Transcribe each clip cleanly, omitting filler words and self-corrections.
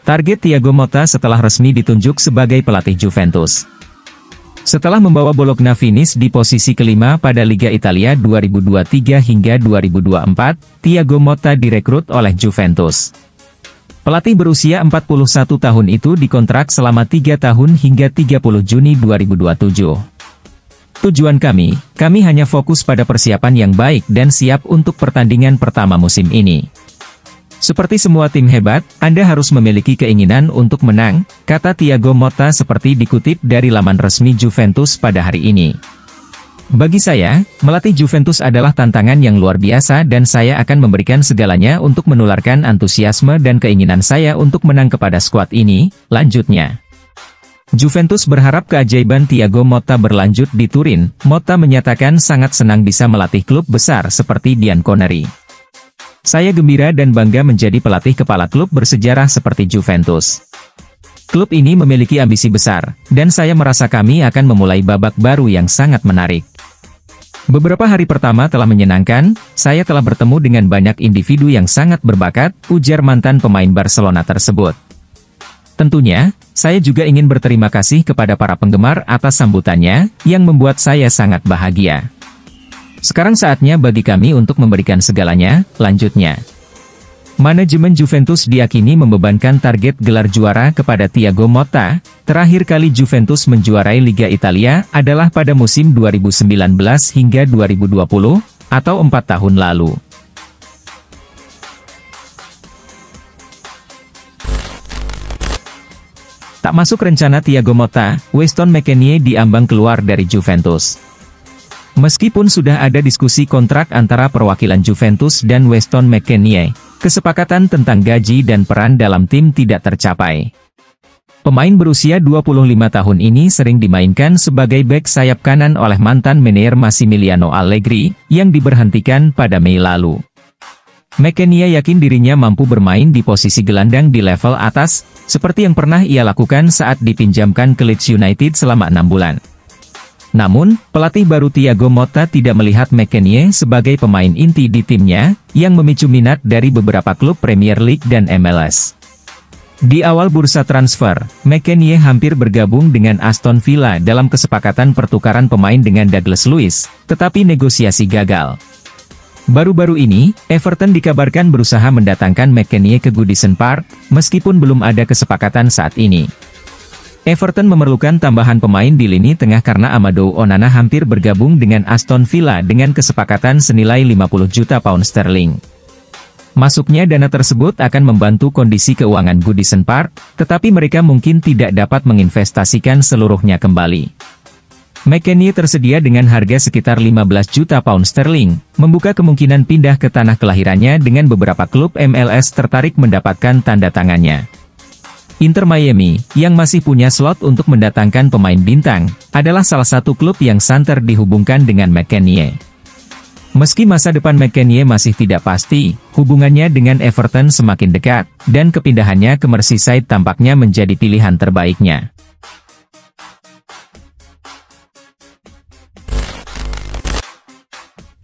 Target Thiago Motta setelah resmi ditunjuk sebagai pelatih Juventus. Setelah membawa Bologna finish di posisi kelima pada Liga Italia 2023 hingga 2024, Thiago Motta direkrut oleh Juventus. Pelatih berusia 41 tahun itu dikontrak selama 3 tahun hingga 30 Juni 2027. Tujuan kami hanya fokus pada persiapan yang baik dan siap untuk pertandingan pertama musim ini. Seperti semua tim hebat, Anda harus memiliki keinginan untuk menang, kata Thiago Motta seperti dikutip dari laman resmi Juventus pada hari ini. Bagi saya, melatih Juventus adalah tantangan yang luar biasa dan saya akan memberikan segalanya untuk menularkan antusiasme dan keinginan saya untuk menang kepada skuad ini, lanjutnya. Juventus berharap keajaiban Thiago Motta berlanjut di Turin. Motta menyatakan sangat senang bisa melatih klub besar seperti Bianconeri. Saya gembira dan bangga menjadi pelatih kepala klub bersejarah seperti Juventus. Klub ini memiliki ambisi besar, dan saya merasa kami akan memulai babak baru yang sangat menarik. Beberapa hari pertama telah menyenangkan, saya telah bertemu dengan banyak individu yang sangat berbakat, ujar mantan pemain Barcelona tersebut. Tentunya, saya juga ingin berterima kasih kepada para penggemar atas sambutannya, yang membuat saya sangat bahagia. Sekarang saatnya bagi kami untuk memberikan segalanya, lanjutnya. Manajemen Juventus diyakini membebankan target gelar juara kepada Thiago Motta. Terakhir kali Juventus menjuarai Liga Italia adalah pada musim 2019 hingga 2020, atau 4 tahun lalu. Tak masuk rencana Thiago Motta, Weston McKennie diambang keluar dari Juventus. Meskipun sudah ada diskusi kontrak antara perwakilan Juventus dan Weston McKennie, kesepakatan tentang gaji dan peran dalam tim tidak tercapai. Pemain berusia 25 tahun ini sering dimainkan sebagai bek sayap kanan oleh mantan manajer Massimiliano Allegri, yang diberhentikan pada Mei lalu. McKennie yakin dirinya mampu bermain di posisi gelandang di level atas, seperti yang pernah ia lakukan saat dipinjamkan ke Leeds United selama 6 bulan. Namun, pelatih baru Thiago Motta tidak melihat McKennie sebagai pemain inti di timnya, yang memicu minat dari beberapa klub Premier League dan MLS. Di awal bursa transfer, McKennie hampir bergabung dengan Aston Villa dalam kesepakatan pertukaran pemain dengan Douglas Luiz, tetapi negosiasi gagal. Baru-baru ini, Everton dikabarkan berusaha mendatangkan McKennie ke Goodison Park, meskipun belum ada kesepakatan saat ini. Everton memerlukan tambahan pemain di lini tengah karena Amadou Onana hampir bergabung dengan Aston Villa dengan kesepakatan senilai 50 juta pound sterling. Masuknya dana tersebut akan membantu kondisi keuangan Goodison Park, tetapi mereka mungkin tidak dapat menginvestasikan seluruhnya kembali. McKennie tersedia dengan harga sekitar 15 juta pound sterling, membuka kemungkinan pindah ke tanah kelahirannya dengan beberapa klub MLS tertarik mendapatkan tanda tangannya. Inter Miami, yang masih punya slot untuk mendatangkan pemain bintang, adalah salah satu klub yang santer dihubungkan dengan McKennie. Meski masa depan McKennie masih tidak pasti, hubungannya dengan Everton semakin dekat, dan kepindahannya ke Merseyside tampaknya menjadi pilihan terbaiknya.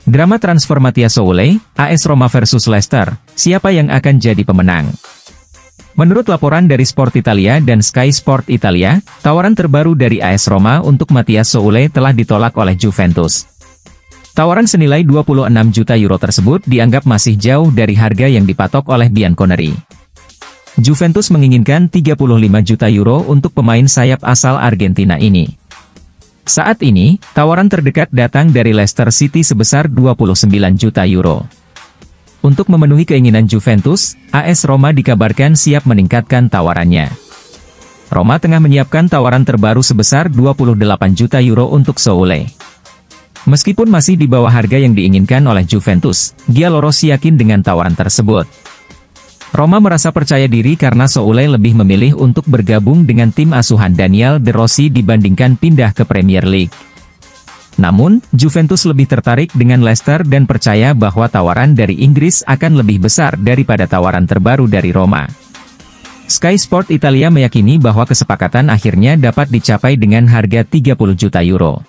Drama transfer Matthias Soulé, AS Roma versus Leicester, siapa yang akan jadi pemenang? Menurut laporan dari Sport Italia dan Sky Sport Italia, tawaran terbaru dari AS Roma untuk Matthias Soulé telah ditolak oleh Juventus. Tawaran senilai 26 juta euro tersebut dianggap masih jauh dari harga yang dipatok oleh Bianconeri. Juventus menginginkan 35 juta euro untuk pemain sayap asal Argentina ini. Saat ini, tawaran terdekat datang dari Leicester City sebesar 29 juta euro. Untuk memenuhi keinginan Juventus, AS Roma dikabarkan siap meningkatkan tawarannya. Roma tengah menyiapkan tawaran terbaru sebesar 28 juta euro untuk Soulé. Meskipun masih di bawah harga yang diinginkan oleh Juventus, Giallorossi yakin dengan tawaran tersebut. Roma merasa percaya diri karena Soulé lebih memilih untuk bergabung dengan tim asuhan Daniel De Rossi dibandingkan pindah ke Premier League. Namun, Juventus lebih tertarik dengan Leicester dan percaya bahwa tawaran dari Inggris akan lebih besar daripada tawaran terbaru dari Roma. Sky Sport Italia meyakini bahwa kesepakatan akhirnya dapat dicapai dengan harga 30 juta euro.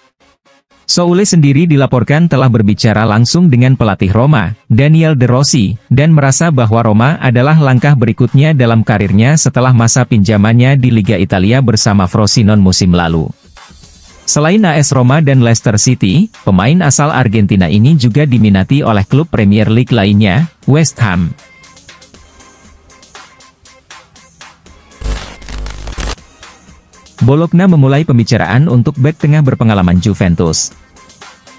Soule sendiri dilaporkan telah berbicara langsung dengan pelatih Roma, Daniel De Rossi, dan merasa bahwa Roma adalah langkah berikutnya dalam karirnya setelah masa pinjamannya di Liga Italia bersama Frosinone musim lalu. Selain AS Roma dan Leicester City, pemain asal Argentina ini juga diminati oleh klub Premier League lainnya, West Ham. Bologna memulai pembicaraan untuk bek tengah berpengalaman Juventus.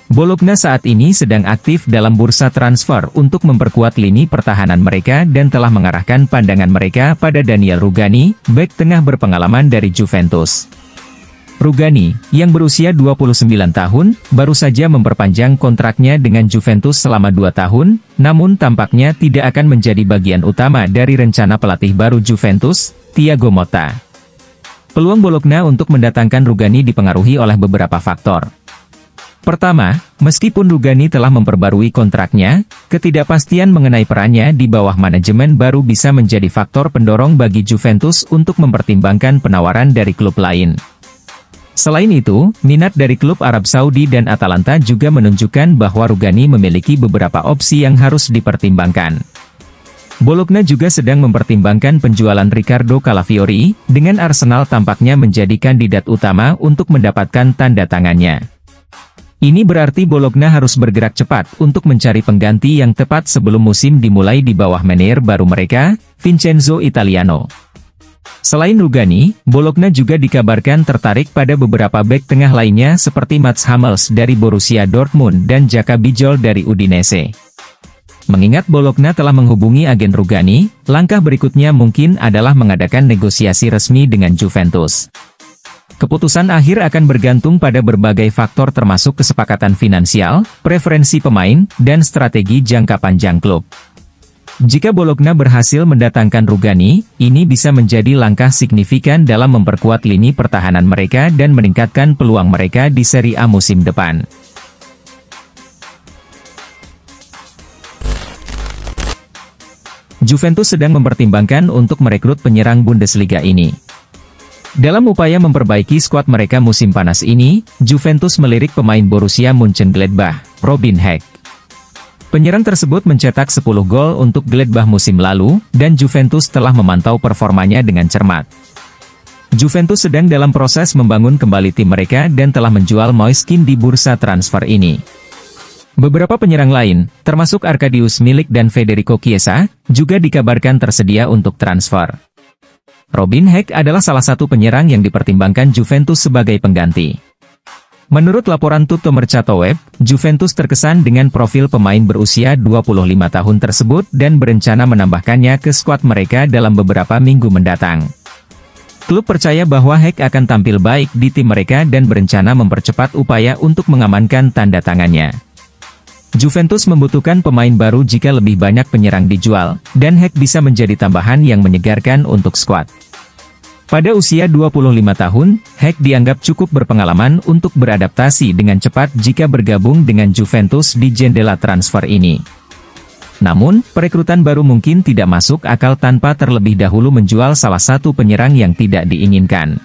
Bologna saat ini sedang aktif dalam bursa transfer untuk memperkuat lini pertahanan mereka dan telah mengarahkan pandangan mereka pada Daniel Rugani, bek tengah berpengalaman dari Juventus. Rugani, yang berusia 29 tahun, baru saja memperpanjang kontraknya dengan Juventus selama 2 tahun, namun tampaknya tidak akan menjadi bagian utama dari rencana pelatih baru Juventus, Thiago Motta. Peluang Bologna untuk mendatangkan Rugani dipengaruhi oleh beberapa faktor. Pertama, meskipun Rugani telah memperbarui kontraknya, ketidakpastian mengenai perannya di bawah manajemen baru bisa menjadi faktor pendorong bagi Juventus untuk mempertimbangkan penawaran dari klub lain. Selain itu, minat dari klub Arab Saudi dan Atalanta juga menunjukkan bahwa Rugani memiliki beberapa opsi yang harus dipertimbangkan. Bologna juga sedang mempertimbangkan penjualan Riccardo Calafiori, dengan Arsenal tampaknya menjadi kandidat utama untuk mendapatkan tanda tangannya. Ini berarti Bologna harus bergerak cepat untuk mencari pengganti yang tepat sebelum musim dimulai di bawah manajer baru mereka, Vincenzo Italiano. Selain Rugani, Bologna juga dikabarkan tertarik pada beberapa bek tengah lainnya seperti Mats Hummels dari Borussia Dortmund dan Jaka Bijol dari Udinese. Mengingat Bologna telah menghubungi agen Rugani, langkah berikutnya mungkin adalah mengadakan negosiasi resmi dengan Juventus. Keputusan akhir akan bergantung pada berbagai faktor termasuk kesepakatan finansial, preferensi pemain, dan strategi jangka panjang klub. Jika Bologna berhasil mendatangkan Rugani, ini bisa menjadi langkah signifikan dalam memperkuat lini pertahanan mereka dan meningkatkan peluang mereka di Serie A musim depan. Juventus sedang mempertimbangkan untuk merekrut penyerang Bundesliga ini. Dalam upaya memperbaiki skuad mereka musim panas ini, Juventus melirik pemain Borussia Mönchengladbach, Robin Hack. Penyerang tersebut mencetak 10 gol untuk Gladbach musim lalu, dan Juventus telah memantau performanya dengan cermat. Juventus sedang dalam proses membangun kembali tim mereka dan telah menjual Moise Kean di bursa transfer ini. Beberapa penyerang lain, termasuk Arkadiusz Milik dan Federico Chiesa, juga dikabarkan tersedia untuk transfer. Robin Hack adalah salah satu penyerang yang dipertimbangkan Juventus sebagai pengganti. Menurut laporan Tutto Mercato Web, Juventus terkesan dengan profil pemain berusia 25 tahun tersebut dan berencana menambahkannya ke skuad mereka dalam beberapa minggu mendatang. Klub percaya bahwa Hack akan tampil baik di tim mereka dan berencana mempercepat upaya untuk mengamankan tanda tangannya. Juventus membutuhkan pemain baru jika lebih banyak penyerang dijual, dan Hack bisa menjadi tambahan yang menyegarkan untuk skuad. Pada usia 25 tahun, Hack dianggap cukup berpengalaman untuk beradaptasi dengan cepat jika bergabung dengan Juventus di jendela transfer ini. Namun, perekrutan baru mungkin tidak masuk akal tanpa terlebih dahulu menjual salah satu penyerang yang tidak diinginkan.